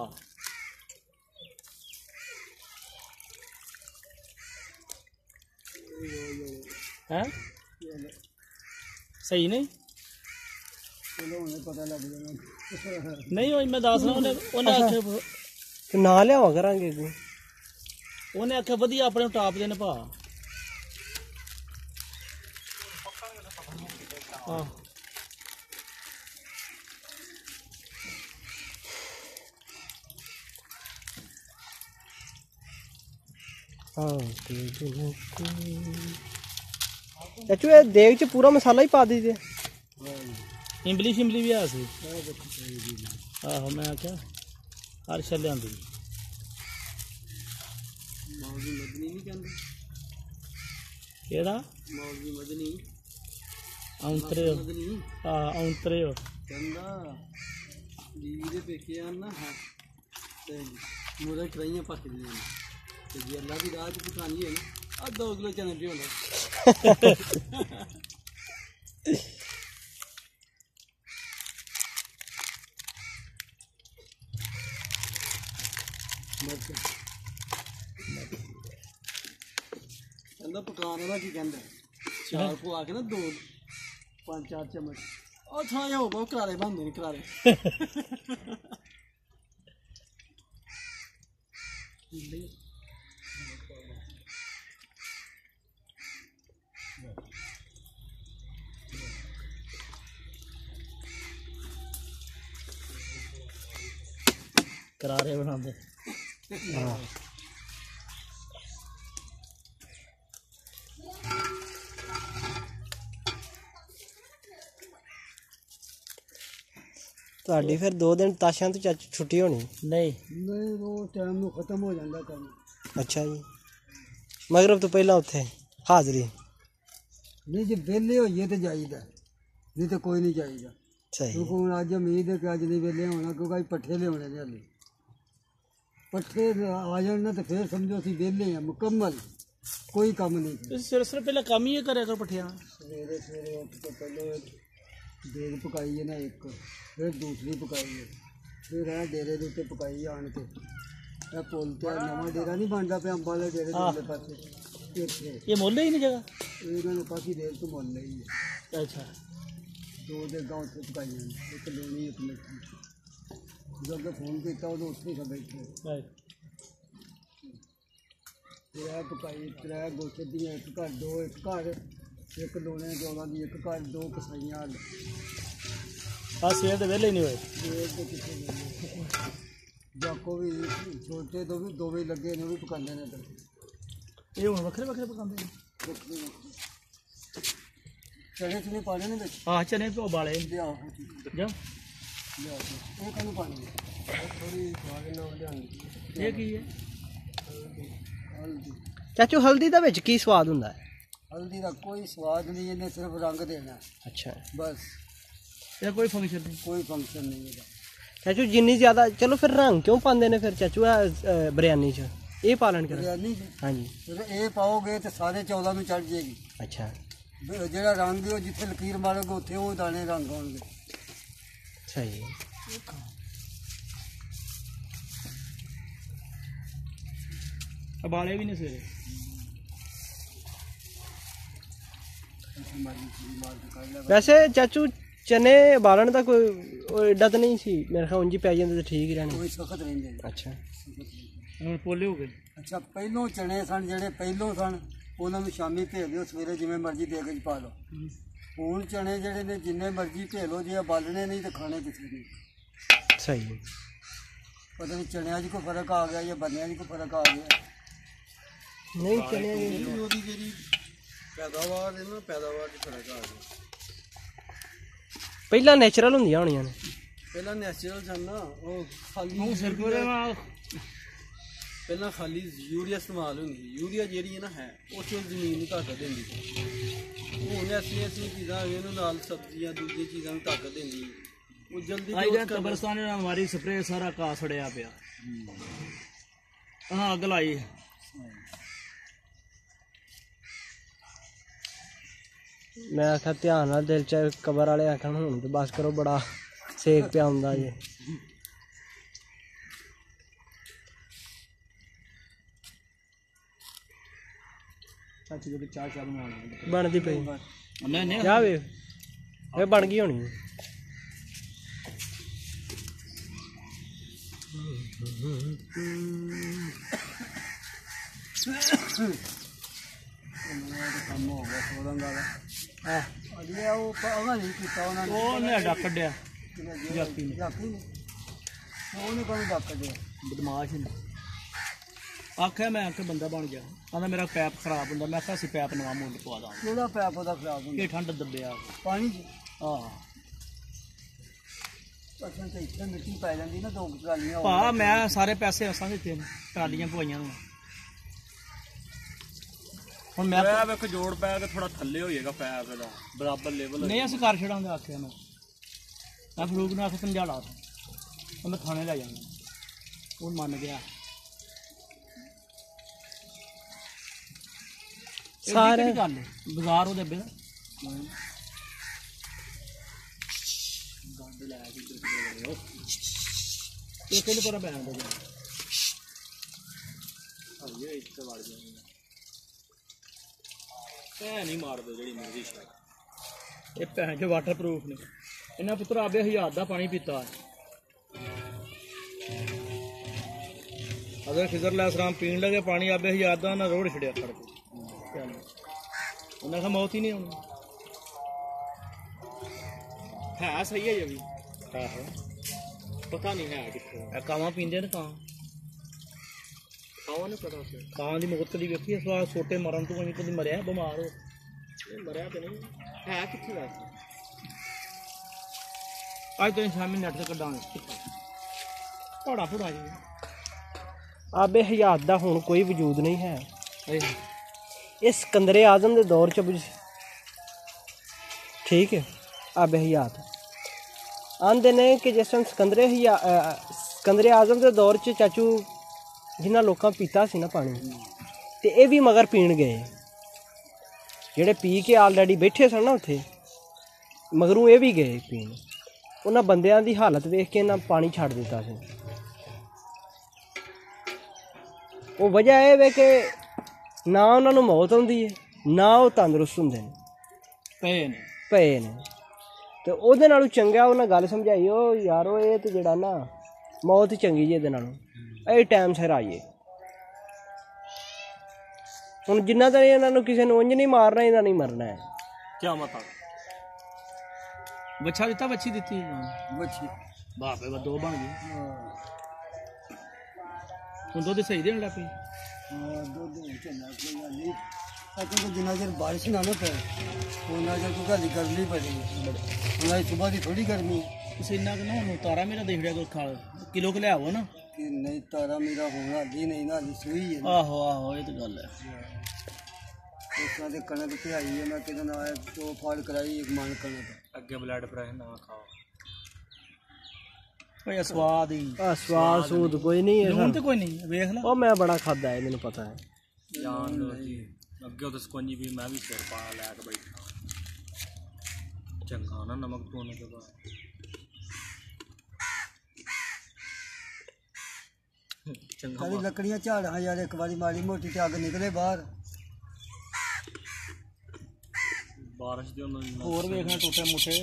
ਹੈ ਸਹੀ ਨਹੀਂ? ਚਲੋ ਹੁਣ ਪਤਾ ਲੱਗ ਜਾਣਾ। ਨਹੀਂ ਉਹ ਮੈਂ ਦੱਸ ਰਿਹਾ, ਉਹਨੇ ਆਖਿਆ ਨਾ ਲਿਆਵਾ ਕਰਾਂਗੇ ਅੱਗੋਂ। ਉਹਨੇ ਆਖਿਆ ਵਧੀਆ ਆਪਣੇ ਨੂੰ ਟਾਪ ਦੇ ਨੇ ਭਾ। ਹਾਂ ਚਾਚੂ ਇਹ ਦੇਗ ਚ ਪੂਰਾ ਮਸਾਲਾ ਹੀ ਪਾ ਦਈਦੇ? इमली शिमली भी आसी। आहो मैं आख्या हर शा लियांदी। मौलवी मदनी नहीं कहंदे? केड़ा? मौलवी मदनी औंतरे हो। हाँ औंतरे हो कहंदा बीवी दे पेके आन ना ते मुरे कराइयां पकदियां ते जे अल्लाह दी राह च पकानी है ना 2 किलो चने भी होना। ਕਹਿੰਦਾ ਪਕਾਉਣ ਵਾਲਾ ਕੀ ਕਹਿੰਦਾ ਚਾਰ ਪਵਾ ਕੇ ਨਾ 2-5-4 ਚਮਚ ਉਹ ਥਾਂ ਹੋ ਬਹੁਤ ਕਰਾਰੇ ਬਣਦੇ ਨੇ ਕਰਾਰੇ। करारे बनाते। हाँ ਤੁਹਾਡੀ ਫਿਰ 2 ਦਿਨ ਤਾਸ਼ਾਂ ਤੋਂ ਚਾਚੂ ਛੁੱਟੀ ਹੋਣੀ? नहीं ਨਹੀਂ ਉਹ ਟਾਈਮ ਨੂੰ ਖਤਮ ਹੋ ਜਾਂਦਾ ਕੰਮ। ਅੱਛਾ ਜੀ। ਮਗਰਬ ਤੋਂ ਪਹਿਲਾਂ ਉੱਥੇ ਹਾਜ਼ਰੀ? ਨਹੀਂ ਜੇ ਵਿਹਲੇ ਹੋਈਏ ਤੇ ਜਾਈਦਾ, ਨਹੀਂ ਤੇ ਕੋਈ ਨਹੀਂ ਜਾਈਦਾ। ਸਹੀ। ਕਿਉਂਕਿ ਹੁਣ ਅੱਜ ਉਮੀਦ ਹੈ ਕਿ ਅੱਜ ਨਹੀਂ ਵਿਹਲੇ ਹੋਣਾ, ਕਿਉਂਕਿ ਅੱਜ ਪੱਠੇ ਲਿਆਉਣੇ ਨੇ। ਹਾਲੇ ਪੱਠੇ ਆ ਜਾਣ ਨਾ ਤੇ ਫਿਰ ਸਮਝੋ ਅਸੀਂ ਵਿਹਲੇ ਹਾਂ ਮੁਕੰਮਲ, ਕੋਈ ਕੰਮ ਨਹੀਂ। सिर पहले काम ही करे कर पठिया। ਸਵੇਰੇ ਸਵੇਰੇ ਉੱਠ ਕੇ ਪਹਿਲੇ ਦੇਗ ਪਕਾਈ ਹੈ ਨਾ ਇੱਕ, ਫਿਰ ਦੂਸਰੀ ਪਕਾਈ ਹੈ, ਫਿਰ ਇਹ ਡੇਰੇ ਦੇ ਉੱਤੇ ਪਕਾਈ ਆਣ ਕੇ। ਇਹ ਪੁੱਲ ਤੇ ਨਵਾਂ ਡੇਰਾ ਨਹੀਂ ਬਣਦਾ ਪਿਆ ਅੰਬਾਂ ਵਾਲੇ ਡੇਰੇ ਦੇ ਉੱਤੇ ਪਾਸੇ ਇੱਥੇ ये मोहल्ले ही नहीं जगह? ਇਹਨਾਂ ਨੇ ਕਾਫੀ ਦੇਰ ਤੋਂ ਮੁੱਲ ਲਈ ਹੈ। अच्छा 2 ਦੇਗਾਂ ਉੱਥੇ ਪਕਾਈਆਂ ਨੇ, ਇੱਕ ਲੂਣੀ ਇੱਕ ਮਿੱਠੀ। ਜਦੋਂ ਅੱਗੇ ਫੋਨ ਕੀਤਾ ਉਦੋਂ ਉੱਥੇ ਹੀ ਬੈਠੇ। राइट। ਫਿਰ ਇਹ ਪਕਾਈ 3 ਗੋਸ਼ੇ ਦੀਆਂ, ਇੱਕ ਘਰ 2 ਇੱਕ ਘਰ, ਇੱਕ ਲੂਣੇ ਚੌਲਾਂ ਦੀ ਇੱਕ ਘਰ, 2 ਕਸਾਈਆਂ। बस सवेर दे वेले नहीं होए। ਸਵੇਰ ਦੇ ਕਿਤੇ ਨਹੀਂ ਜਾਕੋ ਵੀ ਛੋਟੇ ਤੋਂ ਵੀ 2 ਵਜੇ ਲੱਗੇ ਨੇ, ਉਹ ਵੀ ਪਕਾਉਂਦੇ ਨੇ। ਤਾਂ ये हुण वखरे वखरे पकांदे ने। ਚਣੇ ਚੁਣੇ ਪਾਣੇ ਨੇ ਵਿੱਚ। हां चने पे उबाले ਲਿਆਓ जा। ਲਿਆਓ ਉਹ ਕਾਹਨੂੰ ਪਾਣੀ ਥੋੜੀ ਖਾ ਕੇ ਨਾਲ ਲਿਆਂਦੀ ये की है? ਹਲਦੀ। ਚਾਚੂ ਹਲਦੀ ਦਾ ਵਿੱਚ ਕੀ ਸਵਾਦ ਹੁੰਦਾ ਹੈ? ਹਲਦੀ ਦਾ ਕੋਈ ਸਵਾਦ ਨਹੀਂ, ਇਹਨੇ ਸਿਰਫ ਰੰਗ ਦੇਣਾ ਅੱਛਾ। ਬਸ, ये कोई फंक्शन नहीं। ਕੋਈ ਫੰਕਸ਼ਨ ਨਹੀਂ ਇਹਦਾ। ਚਾਚੂ ਜਿੰਨੀ ਜ਼ਿਆਦਾ ਚਲੋ ਫਿਰ ਰੰਗ ਕਿਉਂ ਪਾਉਂਦੇ ਨੇ ਫਿਰ ਚਾਚੂ ਆ ਬਿਰਿਆਨੀ 'ਚ? ਇਹ ਪਾਲਣ ਕਰ ਬਿਰਿਆਨੀ ਹਾਂਜੀ ਜਦੋਂ ਇਹ ਪਾਓਗੇ ਤੇ ਸਾਰੇ ਚੌਲਾਂ ਨੂੰ ਚੜ ਜਾਏਗੀ। ਅੱਛਾ ਜਿਹੜਾ ਰੰਗ ਉਹ ਜਿੱਥੇ ਲਕੀਰ ਮਾਰੋਗੇ ਉੱਥੇ ਉਹ ਦਾਣੇ ਰੰਗ ਹੋਣਗੇ। ਸਹੀ ਹੈ। ਉਬਾਲੇ ਵੀ ਨੇ ਸਵੇਰੇ। ਵੈਸੇ ਚਾਚੂ ਚਨੇ ਬਾਲਣ ਦਾ ਕੋਈ ਏਡਾ ਤਾਂ ਨਹੀਂ ਸੀ ਮੇਰੇ ਖਿਆਲ ਉਂਝ ਹੀ ਪੈ ਜਾਂਦੇ ਤਾਂ ਠੀਕ ਹੀ ਰਹਿਣੇ। ਕੋਈ ਸਖਤ ਰਹਿੰਦੇ ਨੇ। ਅੱਛਾ ਹੁਣ ਪੋਲੇ ਹੋ ਗਏ। ਅੱਛਾ ਪਹਿਲੋਂ ਚਣੇ ਸਨ ਜਿਹੜੇ ਪਹਿਲੋਂ ਸਨ ਉਹਨਾਂ ਨੂੰ ਸ਼ਾਮੀ ਭੇਜ ਦਿਓ, ਸਵੇਰੇ ਜਿਵੇਂ ਮਰਜ਼ੀ ਦੇ ਕੇ ਪਾ ਲਓ। ਹੁਣ ਚਣੇ ਜਿਹੜੇ ਨੇ ਜਿੰਨੇ ਮਰਜ਼ੀ ਭੇਜ ਲਓ, ਜੇ ਬਾਲਣੇ ਨਹੀਂ ਤਾਂ ਖਾਣੇ ਕਿਸੇ ਨਹੀਂ। ਸਹੀ ਹੈ। ਪਤਾ ਨਹੀਂ ਚਣਿਆਂ 'ਚ ਕੋਈ ਫਰਕ ਆ ਗਿਆ ਜਾਂ ਬੰਨਿਆਂ 'ਚ ਕੋਈ ਫਰਕ ਆ ਗਿਆ। ਨਹੀਂ ਚਨੇ ਉਹਦੀ ਜਿਹੜੀ ਪੈਦਾਵਾਰ ਹੈ ਨਾ, ਪੈਦਾਵਾਰ 'ਚ ਫਰਕ ਆ ਗਿਆ। ਪਹਿਲਾਂ ਨੈਚੁਰਲ ਹੁੰਦੀਆਂ ਹੋਣੀਆਂ ਨੇ। ਪਹਿਲਾਂ ਨੈਚੁਰਲ ਸਨ ਨਾ, ਉਹ ਖਾਲੀ ਪਹਿਲਾਂ ਖਾਲੀ ਯੂਰੀਆ ਇਸਤੇਮਾਲ ਹੁੰਦੀ। ਯੂਰੀਆ ਜਿਹੜੀ ਹੈ ਨਾ ਉਹ ਚ ਜ਼ਮੀਨ ਨੂੰ ਤਾਕਤ ਦਿੰਦੀ। ਹੁਣ ਐਸੀਆਂ ਚੀਜ਼ਾਂ ਇਹਨੂੰ ਨਾਲ ਸਬਜ਼ੀਆਂ ਦੂਜੀਆਂ ਚੀਜ਼ਾਂ ਨੂੰ ਤਾਕਤ ਦਿੰਦੀ। ਉਹ ਜਲਦੀ ਕਬਰਸਤਾਨ ਮਾਰੀ ਸਪਰੇ ਸਾਰਾ ਘਾਹ ਸੜਿਆ ਪਿਆ। ਹਾਂ ਅੱਗ ਲਾਈ। ਮੈਂ ਆਖਿਆ ਧਿਆਨ ਨਾਲ ਦਿਲ 'ਚ ਕਬਰ ਵਾਲੇ ਆਖਣ ਹੁਣ ਤੇ ਬਸ ਕਰੋ, ਬੜਾ ਸੇਕ ਪਿਆ ਹੁੰਦਾ ਜੇ। ਚਾਹ ਬਣਦੀ ਪਈ ਨਹੀਂ ਚਾਹ ਵੇਖ ਇਹ ਬਣ ਗਈ ਹੋਣੀ। ਕੰਮ ਹੋ ਗਿਆ ਸੋਲਾਂ ਦਾ। ਅਜੇ ਉਹ ਨਹੀਂ ਕੀਤਾ ਉਹਨਾਂ ਨੇ। ਉਹਨੇ ਡੱਕ ਕੱਢਿਆ ਜਾਪੀ ਨੇ। ਉਹਨੇ ਕੋਈ ਡੱਕ ਕੱਢਿਆ। ਬਦਮਾਸ਼ ਨੇ ਆਖਿਆ, ਮੈਂ ਆਖਿਆ ਬੰਦਾ ਬਣ ਗਿਆ। ਕਹਿੰਦਾ ਮੇਰਾ ਪੈਪ ਖਰਾਬ ਹੁੰਦਾ। ਮੈਂ ਕਿਹਾ ਅਸੀਂ ਪੈਪ ਨਵਾਂ ਮੁੱਲ ਪਵਾ ਦਾਂਗੇ। ਕਿਹੜਾ ਪੈਪ ਉਹਦਾ ਖਰਾਬ ਹੁੰਦਾ? ਇਹ ਠੰਡ ਦੱਬਿਆ ਪਾਣੀ 'ਚ। ਆਹ ਅੱਛਾ ਤੇ ਇੱਥੇ ਮਿੱਟੀ ਪੈ ਜਾਂਦੀ ਨਾ, 2 ਟਰਾਲੀਆਂ। ਭਾ ਮੈਂ ਸਾਰੇ ਪੈਸੇ ਅਸਾਂ ਦਿੱਤੇ ਨੇ, ਟਰਾਲੀਆਂ ਪਵਾਈਆਂ ਨੂੰ। ਹੁਣ ਮੈਂ ਵੇਖ ਜੋੜ ਪੈ ਕੇ ਥੋੜਾ ਥੱਲੇ ਹੋ ਜਾਏਗਾ ਪੈਪ ਇਹਦਾ, ਬਰਾਬਰ ਲੈਵਲ ਨਹੀਂ। ਅਸੀਂ ਕਰ ਛੜਾਂਗੇ ਆਖਿਆ ਮੈਂ ਫਰੂਕ ਨੂੰ ਆਖ ਸਮਝਾਲਾ ਮੈਂ ਥਾਣੇ ਲੈ ਜਾਣਾ। ਉਹ ਮੰਨ ਗਿਆ। ਸਾਰੇ ਗੱਲ ਬਾਜ਼ਾਰ ਉਹਦੇ ਅੱਗੇ ਗੰਦ ਲੈ ਕੇ ਇੱਕ ਨੂੰ ਪਰਾਂ ਪੈਣ ਦੇ ਆਈਏ ਇੱਥੇ ਵੜ ਜਾਣੀ। ਇਹ ਨਹੀਂ ਮਾਰਦੇ ਜਿਹੜੀ ਮਰਜ਼ੀ ਸ਼ਾਇਦ। ਇਹ ਭੈਣ ਚ ਵਾਟਰਪ੍ਰੂਫ ਨੇ। ਇਹਨਾਂ ਪੁੱਤਰ ਆਬੇ 1000 ਦਾ ਪਾਣੀ ਪੀਤਾ। ਅਗਰ ਖਿਜ਼ਰ ਅਲੈਹਿਸਲਾਮ ਪੀਣ ਲੱਗੇ ਪਾਣੀ ਆਬੇ 1000 ਦਾ, ਉਹਨਾਂ ਰੋੜ ਛੜਿਆ ਫੜ ਕੇ। ਉਹਨਾਂ ਦਾ ਮੌਤ ਹੀ ਨਹੀਂ ਆਉਣੀ। ਹੈ ਸਹੀ ਹੈ ਜੀ ਵੀ। ਆਹੋ ਪਤਾ ਨਹੀਂ ਹੈ ਕਿੱਥੇ। ਕਾਵਾਂ ਪੀਂਦੇ ਨੇ ਕਾਂ। ਕਾਵਾਂ ਨੂੰ ਪਤਾ ਸੀ ਕਾਂ ਦੀ ਮੌਤ ਕਦੀ ਵੇਖੀ ਇਸ ਵਾਰ ਛੋਟੇ ਮਰਨ ਤੋਂ ਕੋਈ ਕਦੀ ਮਰਿਆ ਬਿਮਾਰ ਹੋ। ਇਹ ਮਰਿਆ ਤੇ ਨਹੀਂ ਹੈ ਕਿੱਥੇ ਵੈਸੇ। ਅੱਜ ਤੋਂ ਸ਼ਾਮੀ ਨੈਟ ਤੇ ਕੱਢਾਂਗੇ ਪੜਾ ਪੜਾ ਜੀ। ਆਬੇ ਹਯਾਤ ਦਾ ਹੁਣ ਕੋਈ ਵਜੂਦ ਨਹੀਂ ਹੈ। ਇਹ ਸਿਕੰਦਰੇ ਆਜ਼ਮ ਦੇ ਦੌਰ 'ਚ ਠੀਕ ਹੈ। ਆਬੇ ਹਯਾਤ ਆਂਦੇ ਨੇ ਕਿ ਜਿਸ ਟਾਈਮ ਸਿਕੰਦਰੇ ਆਜ਼ਮ ਦੇ ਦੌਰ 'ਚ ਚਾਚੂ ਜਿਨ੍ਹਾਂ ਲੋਕਾਂ ਪੀਤਾ ਸੀ ਨਾ ਪਾਣੀ, ਤੇ ਇਹ ਵੀ ਮਗਰ ਪੀਣ ਗਏ। ਜਿਹੜੇ ਪੀ ਕੇ ਆਲਰੇਡੀ ਬੈਠੇ ਸਨ ਨਾ ਉੱਥੇ, ਮਗਰੋਂ ਇਹ ਵੀ ਗਏ ਪੀਣ। ਉਹਨਾਂ ਬੰਦਿਆਂ ਦੀ ਹਾਲਤ ਵੇਖ ਕੇ ਇਹਨਾਂ ਪਾਣੀ ਛੱਡ ਦਿੱਤਾ ਸੀ। ਉਹ ਵਜ੍ਹਾ ਇਹ ਵੇ ਕਿ ਨਾ ਉਹਨਾਂ ਨੂੰ ਮੌਤ ਆਉਂਦੀ ਹੈ, ਨਾ ਉਹ ਤੰਦਰੁਸਤ ਹੁੰਦੇ ਨੇ, ਪਏ ਨੇ। ਤੇ ਉਹਦੇ ਨਾਲੋਂ ਚੰਗਾ ਉਹਨਾਂ ਗੱਲ ਸਮਝਾਈ, ਉਹ ਯਾਰੋ ਇਹ ਤੇ ਜਿਹੜਾ ਨਾ ਮੌਤ ਚੰਗੀ ਜੀ ਇਹਦੇ ਨਾਲੋਂ, ਇਹ ਟਾਈਮ ਸਿਰ ਆਈਏ। ਹੁਣ ਜਿੰਨਾ ਤਾਂ ਇਹਨਾਂ ਨੂੰ ਕਿਸੇ ਨੂੰ ਉਂਝ ਨਹੀਂ ਮਾਰਨਾ, ਇਹਨਾਂ ਨਹੀਂ ਮਰਨਾ ਹੈ। ਕਿਆ ਮਤਾ ਬੱਚਾ ਦਿੱਤਾ, ਬੱਚੀ ਦਿੱਤੀ, ਬੱਚੀ ਬਾਪੇ ਵਾ 2 ਬਣ ਗਏ। ਹੁਣ ਦੁੱਧ ਸਹੀ ਦੇਣ ਲੱਗ ਪਈ। ਦੁੱਧ ਝੱਲਾ ਕੋਈ ਗੱਲ ਨਹੀਂ। ਕਿਉਂਕਿ ਜਿੰਨਾ ਚਿਰ ਬਾਰਿਸ਼ ਨਾ ਪਏ ਉਹਨਾਂ ਚਿਰ ਕੋਈ ਗੱਲ ਕਰਨੀ ਪਏਗੀ। ਹੁਣ ਸੁਬਾਹ ਦੀ ਥੋੜੀ ਗਰਮੀ। ਤੁਸੀਂ ਇੰਨਾ ਕੁ ਨਾ ਹੁਣ ਤਾਰਾ ਮੇਰਾ ਦੇਖ ਰਿਹਾ ਕੋਈ ਖਾਲ ਕਿਲੋ ਕੁ ਲਿਆਵੋ ਨਾ। ਕਿ ਨਹੀਂ ਤਾਰਾ ਮੇਰਾ ਹੁਣ ਹਾਲੀ ਨਹੀਂ ਨਾ, ਹਾਲੀ ਸੂਈ ਹੈ। ਆਹੋ ਆਹੋ ਇਹ ਤਾਂ ਗੱਲ ਹੈ। ਇਸ ਤਰ੍ਹਾਂ ਦੇ ਕਣਕ ਪਿਆਈ ਹੈ ਮੈਂ ਕਿਹਦੇ ਨਾਲ 2 ਫਾੜ ਕਰਾਈ, 1 ਮਣ ਕਣਕ। ਅੱਗੇ ਬਲੱਡ ਪ੍ਰੈਸ਼ਰ ਨਾ ਖਾਓ। ਕੋਈ ਸਵਾਦ ਹੀ ਸਵਾਦ ਸੂਦ ਕੋਈ ਨਹੀਂ ਹੈ ਲੂਣ ਤੇ ਕੋਈ ਨਹੀਂ ਵੇਖ ਲੈ ਉਹ ਮੈਂ ਬੜਾ ਖਾਦਾ ਹੈ ਮੈਨੂੰ ਪਤਾ ਹੈ ਜਾਨ ਲੋ ਜੀ ਅੱਗੇ ਤਾਂ ਸਕੰਜੀ ਵੀ ਮੈਂ ਵੀ ਸਿਰ ਪਾ ਲੈ ਕੇ ਬੈਠਾ ਚੰਗਾ ਨਾ ਨਮਕ ਪਾਉਣੇ ਕੇ ਬਾਅਦ ਚੰਗਾ ਕਦੀ ਲੱਕੜੀਆਂ ਝਾੜਾਂ ਯਾਰ ਇੱਕ ਵਾਰੀ ਮਾੜੀ ਮੋਟੀ ਤੇ ਅੱਗ ਨਿਕਲੇ ਬਾਹਰ ਬਾਰਿਸ਼ ਦੇ ਉਹਨਾਂ ਹੋਰ ਵੇਖਣਾ ਟੁੱਟੇ ਮੁੱਠੇ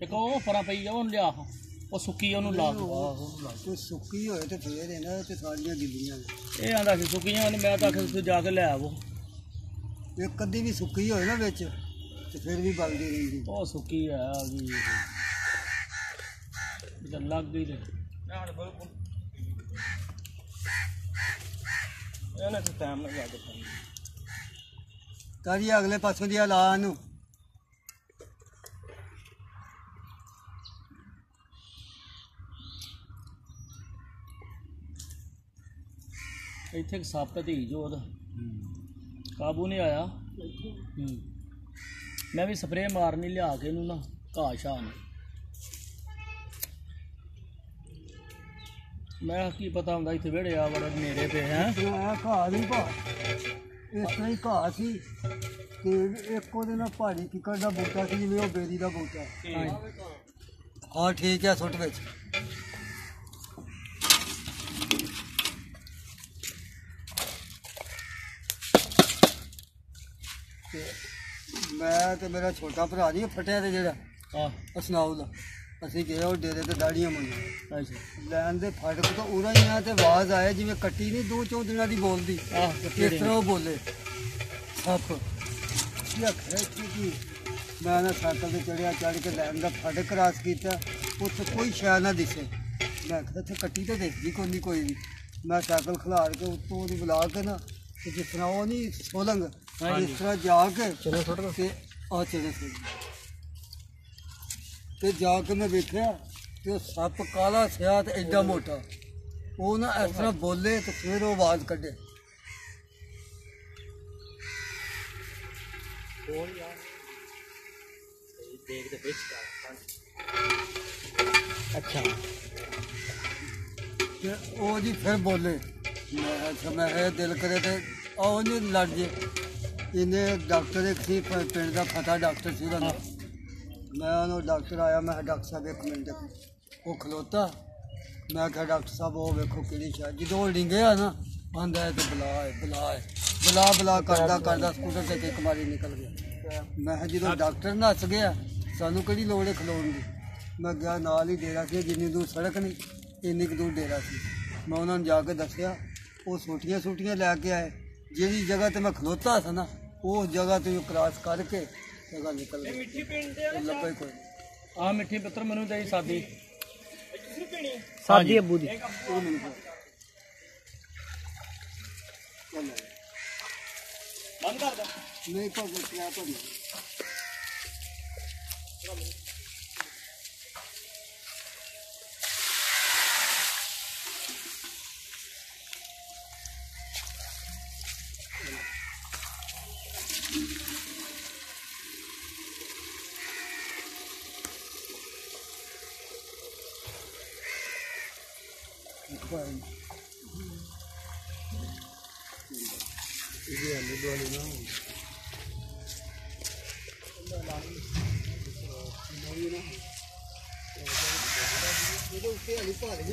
ਇੱਕ ਉਹ ਪਰਾਂ ਪਈ ਆ ਉਹਨੂੰ ਲਿਆ ਉਹ ਸੁੱਕੀ ਉਹਨੂੰ ਲਾ ਕੋਈ ਸੁੱਕੀ ਹੋਏ ਤੇ ਫੇਰ ਇਹਨਾਂ ਤੇ ਸਾਰੀਆਂ ਗਿੱਲੀਆਂ ਇਹ ਆਂਦਾ ਸੀ ਸੁੱਕੀਆਂ ਨੇ ਮੈਂ ਤਾਂ ਆਖਿਆ ਤੁਸੀਂ ਜਾ ਕੇ ਲੈ ਆਵੋ ਇੱਕ ਅੱਧੀ ਵੀ ਸੁੱਕੀ ਹੋਏ ਨਾ ਵਿੱਚ ਤੇ ਫਿਰ ਵੀ ਬਲਦੀ ਰਹਿੰਦੀ ਉਹ ਸੁੱਕੀ ਹੈ ਜੀ ਇਹ ਲੱਗ ਗਈ ਤੇ ਬਿਲਕੁਲ ਇਹਨਾਂ ਤੇ ਟਾਈਮ ਲੱਗ ਗਿਆ ਤਾਰੀ ਅਗਲੇ ਪਾਸੋਂ ਦੀ ਲਾ ਨੂੰ ਇੱਥੇ ਸੱਪ ਧੀ ਜੋ ਉਹਦਾ ਕਾਬੂ ਨਹੀਂ ਆਇਆ ਮੈਂ ਵੀ ਸਪਰੇਅ ਮਾਰਨੀ ਲਿਆ ਕੇ ਇਹਨੂੰ ਨਾ ਘਾਹ ਸ਼ਾਹ ਨੂੰ ਮੈਂ ਕੀ ਪਤਾ ਹੁੰਦਾ ਇੱਥੇ ਵਿਹੜੇ ਆ ਬੜੇ ਨੇੜੇ ਪਏ ਹੈ ਘਾਹ ਨਹੀਂ ਭਾ ਇਸ ਤਰ੍ਹਾਂ ਹੀ ਘਾਹ ਸੀ ਤੇ ਇੱਕ ਉਹਦੇ ਨਾਲ ਪਹਾੜੀ ਕਿੱਕਰ ਦਾ ਬੂਟਾ ਸੀ ਜਿਵੇਂ ਉਹ ਬੇਰੀ ਦਾ ਬੂਟਾ ਹਾਂ ਠੀਕ ਹੈ ਸੁੱਟ ਵਿੱਚ ਮੈਂ ਤੇ ਮੇਰਾ ਛੋਟਾ ਭਰਾ ਨਹੀਂ ਫਟਿਆ ਤੇ ਜਿਹੜਾ ਅਸਨਾਉ ਦਾ ਅਸੀਂ ਗਏ ਉਹ ਡੇਰੇ ਤੇ ਦਾੜੀਆਂ ਮੰਗੀਆਂ ਅੱਛਾ ਲੈਣ ਦੇ ਫਾਟਕ ਤੋਂ ਉਰਾ ਹੀ ਆ ਤੇ ਆਵਾਜ਼ ਆਇਆ ਜਿਵੇਂ ਕੱਟੀ ਨਹੀਂ 2-4 ਦਿਨਾਂ ਦੀ ਬੋਲਦੀ ਇਸ ਤਰ੍ਹਾਂ ਉਹ ਬੋਲੇ ਸੱਪ ਕੀ ਮੈਂ ਨਾ ਸਾਈਕਲ ਤੇ ਚੜਿਆ ਚੜ੍ਹ ਕੇ ਲੈਣ ਦਾ ਫਾਟਕ ਕ੍ਰਾਸ ਕੀਤਾ ਉੱਥੇ ਕੋਈ ਸ਼ੈ ਨਾ ਦਿਸੇ ਮੈਂ ਕਿਹਾ ਇੱਥੇ ਕੱਟੀ ਤਾਂ ਦੇਖਦੀ ਕੋਈ ਵੀ ਮੈਂ ਸਾਈਕਲ ਖਿਲਾਰ ਕੇ ਉੱਤੋਂ ਉਹਦੀ ਬੁਲਾ ਕੇ ਨਾ ਤੇ ਜਿਸ ਤਰ੍ਹਾਂ ਉਹ ਨਹੀਂ ਸੋਲੰਗ ਇਸ ਤਰ੍ਹਾਂ ਜਾ ਕੇ ਚਲੋ ਸੁੱਟ ਤੇ ਆ ਚਲੇ ਤੇ ਜਾ ਕੇ ਮੈਂ ਵੇਖਿਆ ਤੇ ਉਹ ਸੱਪ ਕਾਲਾ ਸਿਆ ਤੇ ਐਡਾ ਮੋਟਾ ਉਹ ਨਾ ਇਸ ਤਰ੍ਹਾਂ ਬੋਲੇ ਤੇ ਫਿਰ ਉਹ ਆਵਾਜ਼ ਕੱਢੇ ਅੱਛਾ ਤੇ ਉਹ ਜੀ ਫਿਰ ਬੋਲੇ ਮੈਂ ਇਹ ਦਿਲ ਕਰੇ ਤੇ ਉਹ ਨਹੀਂ ਲੜ ਜੇ ਇਹਨੇ ਡਾਕਟਰ ਇੱਕ ਸੀ ਪਿੰਡ ਦਾ ਫਤਾ ਡਾਕਟਰ ਸੀ ਉਹਦਾ ਮੈਂ ਉਹਨੂੰ ਡਾਕਟਰ ਆਇਆ ਮੈਂ ਡਾਕਟਰ ਸਾਹਿਬ ਇੱਕ ਮਿੰਟ ਉਹ ਖਲੋਤਾ ਮੈਂ ਕਿਹਾ ਡਾਕਟਰ ਸਾਹਿਬ ਉਹ ਵੇਖੋ ਕਿਹੜੀ ਸ਼ਾਇਦ ਜਦੋਂ ਉਹ ਡਿੰਗਿਆ ਨਾ ਆਂਦਾ ਤੇ ਬੁਲਾ ਕਰਦਾ ਸਕੂਟਰ ਤੇ ਕਿੱਕ ਮਾਰੀ ਨਿਕਲ ਗਿਆ ਮੈਂ ਕਿਹਾ ਜਦੋਂ ਡਾਕਟਰ ਨੱਸ ਗਿਆ ਸਾਨੂੰ ਕਿਹੜੀ ਲੋੜ ਹੈ ਖਲੋਣ ਦੀ ਮੈਂ ਗਿਆ ਨਾਲ ਹੀ ਡੇਰਾ ਸੀ ਜਿੰਨੀ ਦੂਰ ਸੜਕ ਨਹੀਂ ਇੰਨੀ ਕੁ ਦੂਰ ਡੇਰਾ ਸੀ ਮੈਂ ਉਹਨਾਂ ਨੂੰ ਜਾ ਕੇ ਦੱਸਿਆ ਉਹ ਸੂਟੀਆਂ ਲੈ ਕੇ ਆਏ ਜਿਹੜੀ ਜਗ੍ਹਾ ਤੇ ਮੈਂ ਖਲੋਤਾ ਸੀ ਨਾ ਉਸ ਜਗ੍ਹਾ ਤੇ ਕ੍ਰਾਸ ਕਰਕੇ ਜਗ੍ਹਾ ਨਿਕਲ ਗਈ ਮਿੱਠੀ ਪੀਂਦੇ ਲੱਭੇ ਕੋਈ ਆ ਮਿੱਠੀ ਪੁੱਤਰ ਮੈਨੂੰ ਦੇਈ ਸਾਦੀ ਅੱਬੂ ਦੀ ਉਹ ਮੈਨੂੰ ਬੰਦ ਕਰ ਦੇ ਨਹੀਂ ਭਾਵੇਂ ਕਿਆ ਭਾਵੇਂ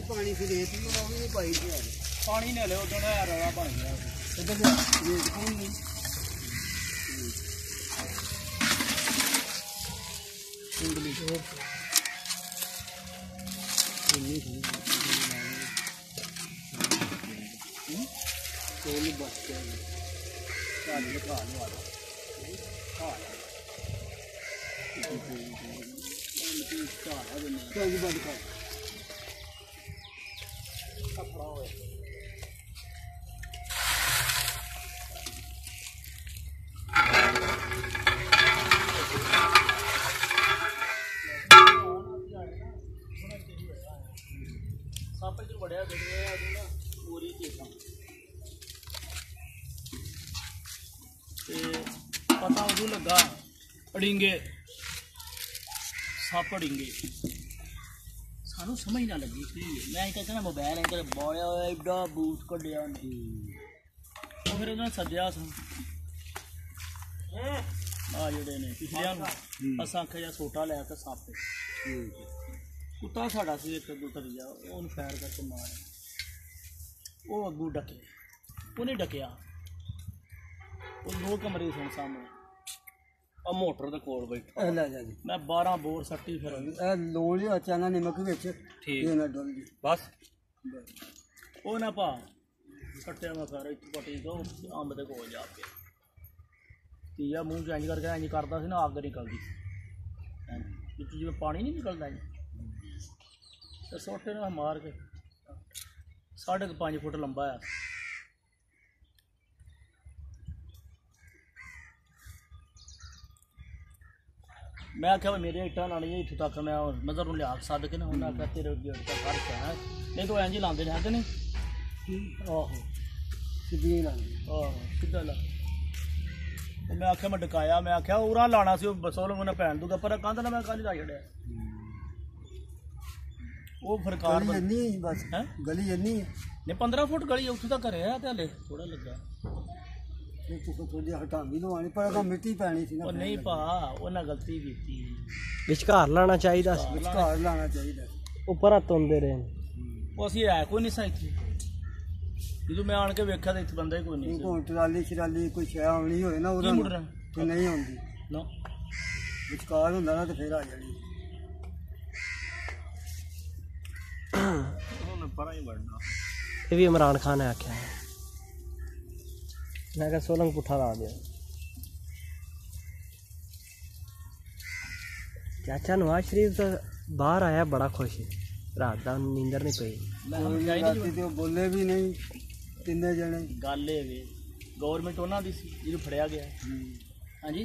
ਪਾਣੀ ਫਿਰ ਰੇਤ ਨੂੰ ਉਹ ਵੀ ਨਹੀਂ ਪਾਈ ਪਾਣੀ ਨੇ ਲਿਆ ਉਦੋਂ ਰੌਲਾ ਬਣ ਗਿਆ ਇੱਧਰ ਰੇਤ ਕੌਣ ਨਹੀਂ ਇੰਗਲਿਸ਼ ਕੋਈ ਬਸ ਕੇ ਚਾਲ ਲਿਖਾ ਲਵਾ ਕੋਈ ਬੰਦ ਕਰ ਸੱਪ ਚ ਬੜਿਆ ਬੜਿਆ ਨਾ ਪੂਰੀ ਚੀਜ਼ਾਂ ਤੇ ਪਤਾ ਉਦੋਂ ਲੱਗਾ ਅੜਿੰਗੇ ਸੱਪ ਅੜਿੰਗੇ ਸਾਨੂੰ ਸਮਝ ਨਾ ਲੱਗੀ ਕੀ ਮੈਂ ਕਹਿੰਦਾ ਮੋਬਾਈਲ ਅੰਦਰ ਬੋਲਿਆ ਹੋਇਆ ਐਡਾ ਬੂਟ ਕੱਢਿਆ ਉਹਨੇ ਉਹ ਫਿਰ ਉਹਨਾਂ ਨੇ ਸੱਦਿਆ ਸੀ ਆ ਜਿਹੜੇ ਨੇ ਪਿਛਲਿਆਂ ਨੂੰ ਅਸਾਂ ਆਖਿਆ ਜਾਂ ਸੋਟਾ ਲੈ ਕੇ ਸੱਪ ਕੁੱਤਾ ਸਾਡਾ ਸੀ ਇੱਕ ਗੁੱਤਰ ਜਾ ਉਹਨੂੰ ਫੈਰ ਕਰਕੇ ਮਾਰਿਆ ਉਹ ਅੱਗੂ ਡਕੇ ਉਹਨੇ ਡਕਿਆ ਉਹ 2 ਕਮਰੇ ਸਨ ਸਾਹਮਣੇ ਆ ਮੋਟਰ ਦੇ ਕੋਲ ਬੈਠਾ ਲੈ ਜਾ ਜੀ ਮੈਂ 12 ਬੋਰ ਸੱਟੀ ਫਿਰ ਇਹ ਲੋੜ ਲਿਆ ਚਾਨਾ ਨਿਮਕ ਵਿੱਚ ਇਹ ਨਾ ਡੁੱਲ ਜੀ ਬਸ ਉਹ ਨਾ ਭਾ ਸੱਟਿਆ ਮੈਂ ਫਿਰ ਇੱਕ ਪੱਟੀ ਤੋਂ ਅੰਬ ਦੇ ਕੋਲ ਜਾ ਕੇ ਤੀਆ ਮੂੰਹ ਚ ਇੰਝ ਕਰਕੇ ਇੰਝ ਕਰਦਾ ਸੀ ਨਾ ਅੱਗ ਨਿਕਲਦੀ ਵਿੱਚ ਜਿਵੇਂ ਪਾਣੀ ਨਹੀਂ ਨਿਕਲਦਾ ਇੰਝ ਤੇ ਸੋਟੇ ਨਾਲ ਮਾਰ ਕੇ 5.5 ਫੁੱਟ ਲੰਬਾ ਆ मैं आख्या मेरे इट्टा लानी इतों तक मैं मजर को लिया सद के ना उन्हें आख्या तेरे गेट का फर्क है नहीं तो इंज ही लाते हैं कि नहीं आहो सीधा ला मैं आख्या मैं डकाया मैं आख्या उरा लाना सी बसोल उन्हें भैन दूगा पर कंध ना मैं कल ला छड़िया वो फरकार बस गली जन्नी नहीं 15 फुट गली उत्थों तक है हले थोड़ा लगा थोड़ी हटावी लवानी पर मिट्टी पैनी थी ना नहीं पा उन्हें गलती की विचकार लाना चाहिए विचकार लाना चाहिए ऊपर हत्थ आंदे रहे वो असीं है कोई नहीं सा इत्थे जो मैं आन के वेख्या तो इत्थे बंदा ही कोई नहीं कोई ट्राली शराली कोई शै आनी होए ना उहदा तो नहीं आउंदी ना विचकार हुंदा ना तो फिर आ जानी उन्होंने परा ही बढ़ना ये भी इमरान खान ने आख्या है मैं क्या सोलंग पुट्ठा ला दिया चाचा नवाज शरीफ तो बाहर आया बड़ा खुश रात का नींदर नहीं पई बोले भी नहीं तीन जने गल ये गवर्नमेंट उन्होंने जो फड़िया गया हाँ जी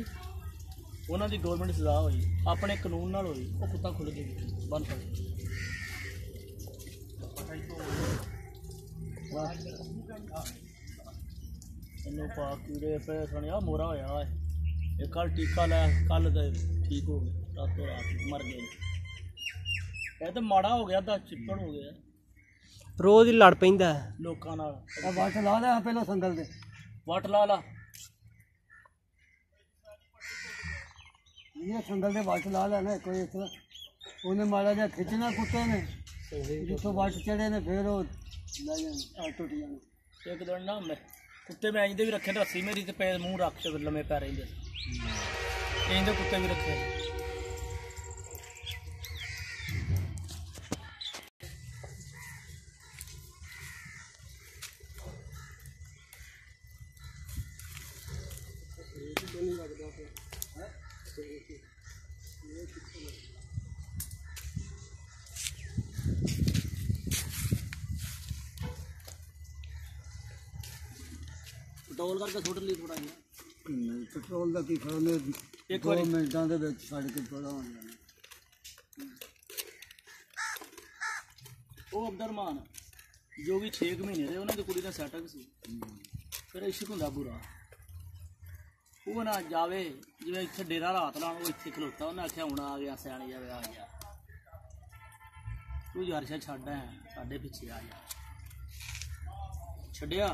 उन्होंने गवर्नमेंट सजा हुई अपने कानून नाल हुई वो कुत्ता खुल के बंद कर पा कीड़े पे सुनिया मोरा होया है कल टीका लाया कल तो ठीक हो गया रातों रात मर गए तो माड़ा हो गया तो चिप्पड़ हो गया रोज ही लड़ पैंदा लोकां नाल वट ला लिया पहले संगल दे वट ला ला ये संगल दे वट ला लिया ना कोई इस तरह उन्हें माड़ा जा खिंचना कुत्ते ने जितों वट चढ़े ने फिर वो लै जाने टुट जाने एक दिन ना मैं कुत्ते मैं इंज भी रखे रस्सी मेरी तो पैर मूँह रख के लम्बे पै रही इंज कुत्ते भी रखे पेट्रोल करके सुट ली थोड़ा नहीं पेट्रोल का की खड़ा एक 2 मिनटों के छड़ के थोड़ा हो जाना वो अब्दुरमान जो भी 6 महीने रहे उन्होंने कुड़ी का सैटअप सी फिर इश्क होंगे बुरा वो ना जावे जिवें इत्थे डेरा रात लाण वो इत्थे खलोता उन्हें आख्या हुण आ गया सियाणी जावे आ गया तू यार छा छड्ड है साडे पिछे आ जा छड्डिया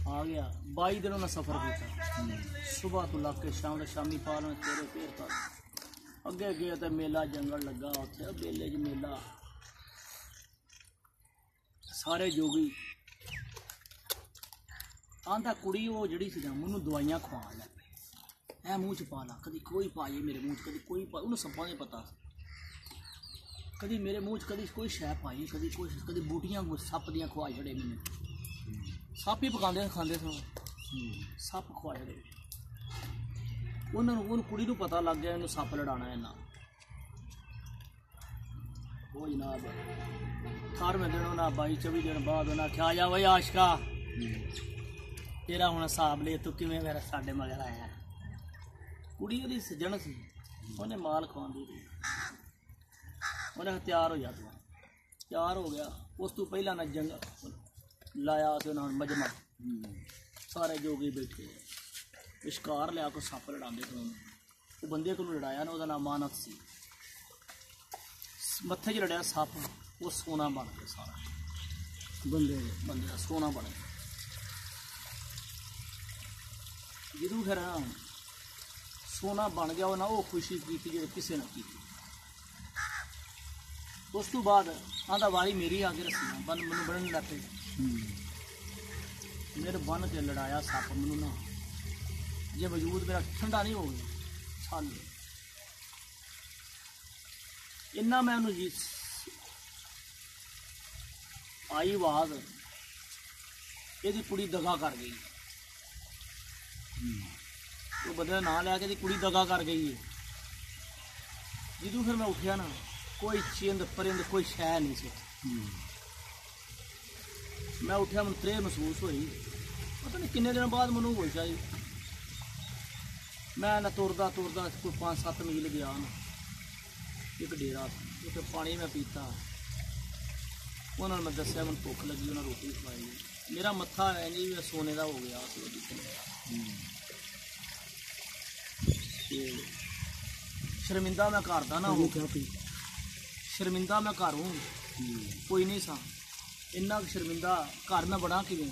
आ गया 22 दिन उन्हें सफ़र किया सुबह तो लग के शाम शामी पाल तेरे फिर तक अगे गया तो मेला जंगल लगा उत्थे मेले च मेला सारे जोगी आंदा कुड़ी वो जड़ी सी मैनू दवाइयां खवा लै ऐ मूँह च पा ला कभी कोई पाए मेरे मूँह च कभी कोई पा उन्हें सप्पा नहीं पता कभी मेरे मूँह च कभी कोई शै पाई कभी कोई कभी बूटियां सप्प दियां खवा छड़े मैंने सप्प ही पकाते खाते सन सप्प खवा छड़े उन्होंने कुड़ी नूं पता लग गया इन्हूं सप्प लड़ाना इन्ना वो जनाब 18वें दिन उन्हें 22-24 दिन बाद उन्हें आख्या आ जा बई आशका तेरा हुण हिसाब ले तू किवें मेरा साडे मगर आया कुड़ी ओहदी सज्जण सी उन्हें माल खवांदी रही उन्हें तैयार हो जा तू तैयार हो गया उस तो पहला ना जंग लाया उन्होंने मजमा सारे जोगी बैठे विशकार लिया को सप्प लड़ाते थे वो बंदे को लड़ाया ना उसका नाम मानव सी ਮੱਥੇ 'ਚ ਲੜਿਆ ਸੱਪ ਉਹ ਸੋਨਾ ਬਣ ਗਿਆ ਸਾਰਾ ਬੰਦੇ ਦਾ ਸੋਨਾ ਬਣ ਗਿਆ। ਜਦੋਂ ਫਿਰ ਸੋਨਾ ਬਣ ਗਿਆ ਉਹਨਾਂ ਉਹ ਖੁਸ਼ੀ ਕੀਤੀ ਜਿਹੜੀ ਕਿਸੇ ਨੇ ਕੀਤੀ। ਉਸ ਤੋਂ ਬਾਅਦ ਆਂਦਾ ਵਾਰੀ ਮੇਰੀ ਆ ਕੇ ਰੱਸੀਆਂ ਬੰਨ ਮੈਨੂੰ ਬਣਨ ਲੱਗ ਪਈ। ਮੇਰੇ ਬੰਨ ਕੇ ਲੜਾਇਆ ਸੱਪ ਮੈਨੂੰ ਨਾ ਜੇ ਵਜੂਦ ਮੇਰਾ ਠੰਡਾ ਨਹੀਂ ਹੋ ਗਿਆ ਛੱਲ ਇੰਨਾ ਮੈਂ ਉਹਨੂੰ ਜੀ ਆਈ ਆਵਾਜ਼ ਇਹਦੀ ਕੁੜੀ ਦਗਾ ਕਰ ਗਈ। ਉਹ ਬੰਦੇ ਦਾ ਨਾਂ ਲੈ ਕੇ ਇਹਦੀ ਕੁੜੀ ਦਗਾ ਕਰ ਗਈ ਹੈ। ਜਦੋਂ ਫਿਰ ਮੈਂ ਉੱਠਿਆ ਨਾ ਕੋਈ ਚਿੰਦ ਪਰਿੰਦ ਕੋਈ ਸ਼ੈ ਨਹੀਂ ਸੀ। ਮੈਂ ਉੱਠਿਆ ਮੈਨੂੰ ਤ੍ਰੇਹ ਮਹਿਸੂਸ ਹੋਈ ਪਤਾ ਨਹੀਂ ਕਿੰਨੇ ਦਿਨ ਬਾਅਦ ਮੈਨੂੰ ਹੋਸ਼ ਆਈ। ਮੈਂ ਨਾ ਤੁਰਦਾ ਕੋਈ 5-7 ਮੀਲ ਗਿਆ ਨਾ ਇੱਕ ਡੇਰਾ ਉੱਥੇ ਪਾਣੀ ਮੈਂ ਪੀਤਾ। ਉਹਨਾਂ ਨੂੰ ਮੈਂ ਦੱਸਿਆ ਮੈਨੂੰ ਭੁੱਖ ਲੱਗੀ ਉਹਨਾਂ ਰੋਟੀ ਖਵਾਈ। ਮੇਰਾ ਮੱਥਾ ਹੈ ਜੀ ਸੋਨੇ ਦਾ ਹੋ ਗਿਆ ਤੇ ਸ਼ਰਮਿੰਦਾ ਮੈਂ ਘਰ ਦਾ ਨਾ ਹੋ ਸ਼ਰਮਿੰਦਾ ਮੈਂ ਘਰ ਹੂੰ ਕੋਈ ਨਹੀਂ ਸਾਂ ਇੰਨਾ ਸ਼ਰਮਿੰਦਾ ਘਰ ਮੈਂ ਬਣਾ ਕਿਵੇਂ।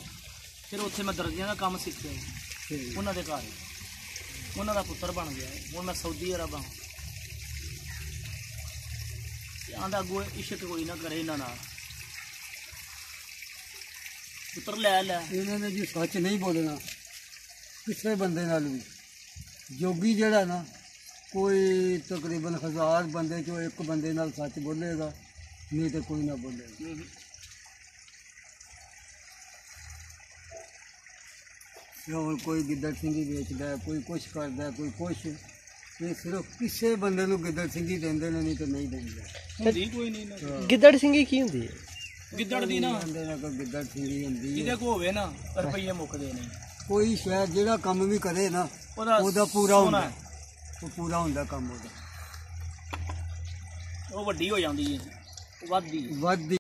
ਫਿਰ ਉੱਥੇ ਮੈਂ ਦਰਜੀਆਂ ਦਾ ਕੰਮ ਸਿੱਖਿਆ ਉਹਨਾਂ ਦੇ ਘਰ ਉਹਨਾਂ ਦਾ ਪੁੱਤਰ ਬਣ ਗਿਆ। ਹੁਣ ਮੈਂ ਸਾਊਦੀ ਅਰਬ ਹਾਂ। ਆਂਦਾ ਅੱਗੋਂ ਇਸ਼ਕ ਕੋਈ ਨਾ ਕਰੇ ਇਹਨਾਂ ਨਾਲ ਪੁੱਤਰ ਲੈ ਇਹਨਾਂ ਨੇ ਜੀ ਸੱਚ ਨਹੀਂ ਬੋਲਣਾ ਕਿਸੇ ਬੰਦੇ ਨਾਲ ਵੀ। ਜੋਗੀ ਜਿਹੜਾ ਨਾ ਕੋਈ ਤਕਰੀਬਨ 1000 ਬੰਦੇ ਚੋਂ ਇੱਕ ਬੰਦੇ ਨਾਲ ਸੱਚ ਬੋਲੇਗਾ ਨਹੀਂ ਤੇ ਕੋਈ ਨਾ ਬੋਲੇਗਾ। ਹੁਣ ਕੋਈ ਗਿੱਦੜ ਸਿੰਘੀ ਵੇਚਦਾ ਕੋਈ ਕੁਛ ਕਰਦਾ ਕੋਈ ਕੁਛ ਇਹ ਸਿਰਫ ਕਿਸੇ ਬੰਦੇ ਨੂੰ ਗਿੱਦੜ ਸਿੰਘੀ ਦਿੰਦੇ ਨੇ ਨਹੀਂ ਤੇ ਨਹੀਂ ਦਿੰਦੇ। ਕੋਈ ਨਹੀਂ ਗਿੱਦੜ ਸਿੰਘੀ ਕੀ ਹੁੰਦੀ ਹੈ? ਗਿੱਦੜ ਦੀ ਨਾ ਕੋਈ ਗਿੱਦੜ ਸਿੰਘੀ ਹੁੰਦੀ ਜਿਹਦੇ ਕੋ ਹੋਵੇ ਨਾ ਰੁਪਈਏ ਮੁੱਕਦੇ ਨਹੀਂ। ਕੋਈ ਸ਼ਾਇਦ ਜਿਹੜਾ ਕੰਮ ਵੀ ਕਰੇ ਨਾ ਉਹਦਾ ਪੂਰਾ ਹੁੰਦਾ ਉਹ ਪੂਰਾ ਹੁੰਦਾ ਕੰਮ ਉਹਦਾ। ਉਹ ਵੱਡੀ ਹੋ ਜਾਂਦੀ ਹੈ ਵੱਧਦੀ